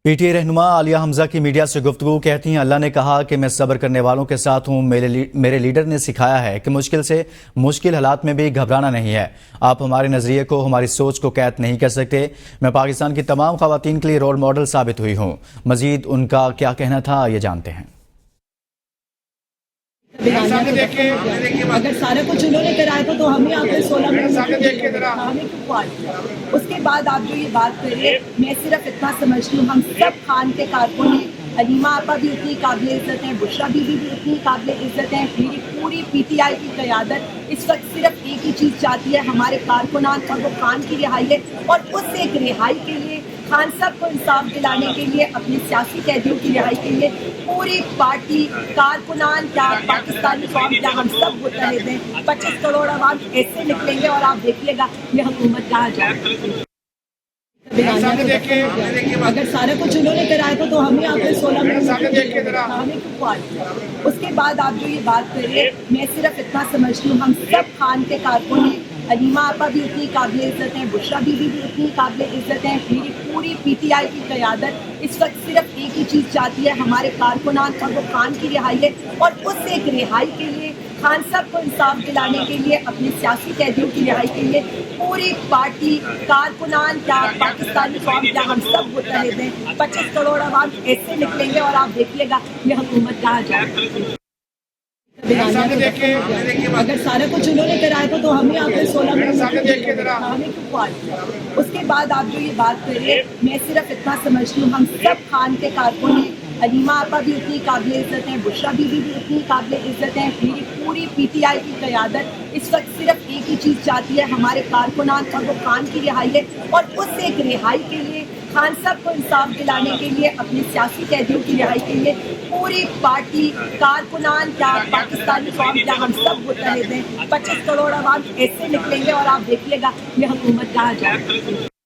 P T I رہنما عالیہ حمزہ کی media سے گفتگو کہتی ہیں اللہ نے کہا کہ میں صبر کرنے والوں کے ساتھ ہوں۔ میرے لیڈر نے سکھایا ہے کہ مشکل سے مشکل حالات میں بھی گھبرانا نہیں ہے۔ آپ ہمارے نظریے کو، ہماری سوچ کو قید نہیں کر سکتے۔ میں پاکستان کی تمام خواتین کے لیے رول ماڈل ثابت ہوئی ہوں۔ مزید ان کا کیا کہنا تھا یہ جانتے ہیں۔ اگر سارا کچھ انہوں نے کرایا تھا تو ہمیں آپ نے 16 ہمیں کیوں پاٹ کیا؟ اس کے بعد آپ جو یہ بات کر رہے ہیں، میں صرف اتنا سمجھتی ہوں ہم سب خان کے کارکن ہیں۔ علیمہ آپا بھی اتنی قابل عزت ہیں، بشریٰ بی بی بھی اتنی قابل عزت ہیں۔ میری پوری پی ٹی آئی کی قیادت اس وقت صرف ایک ہی چیز چاہتی ہے، ہمارے کارکنان اور وہ خان کی رہائی ہے، اور اس ایک رہائی کے لیے، خان صاحب کو انصاف دلانے کے لیے، اپنے سیاسی قیدیوں کی رہائی کے لیے پوری پارٹی، کارکنان کیا، پاکستانی قوم کیا، ہم سب متحد ہیں۔ 25 کروڑ عوام ایسے نکلیں گے اور آپ دیکھیے گا یہ حکومت کہاں جائے۔ اگر سارا کچھ انہوں نے کرایا تھا تو ہمیں آپ نے 16 ہمیں کیوں پاٹ کیا؟ اس کے بعد آپ جو یہ بات کر رہے ہیں، میں صرف اتنا سمجھتی ہوں ہم سب خان کے کارکن ہیں۔ علیمہ آپا بھی اتنی قابل عزت ہیں، بشریٰ بی بی بھی اتنی قابل عزت ہیں۔ میری پوری پی ٹی آئی کی قیادت اس وقت صرف ایک ہی چیز چاہتی ہے، ہمارے کارکنان اور وہ خان کی رہائی ہے، اور اس ایک رہائی کے لیے، خان صاحب کو انصاف دلانے کے لیے، اپنے سیاسی قیدیوں کی رہائی کے لیے پوری پارٹی، کارکنان کیا، پاکستانی قوم کیا، ہم سب متحد ہیں۔ 25 کروڑ عوام ایسے نکلیں گے اور آپ دیکھیے گا یہ حکومت کہاں جائے۔ اگر سارا کچھ انہوں نے کرایا تھا تو ہمیں آپ نے 16 ہمیں کیوں پاٹ کیا؟ اس کے بعد آپ جو یہ بات کر رہے ہیں، میں صرف اتنا سمجھتی ہوں ہم سب خان کے کارکن ہیں۔ علیمہ آپا بھی اتنی قابل عزت ہیں، بشریٰ بی بی بھی اتنی قابل عزت ہیں۔ میری پوری پی ٹی آئی کی قیادت اس وقت صرف ایک ہی چیز چاہتی ہے، ہمارے کارکنان اور وہ خان کی رہائی ہے، اور اس ایک رہائی کے لیے، خان صاحب کو انصاف دلانے کے لیے، اپنے سیاسی قیدیوں کی رہائی کے لیے پوری پارٹی، کارکنان کیا، پاکستانی قوم کیا، ہم سب متحد ہیں۔ 25 کروڑ عوام ایسے نکلیں گے اور آپ دیکھیے گا یہ حکومت کہاں جائے۔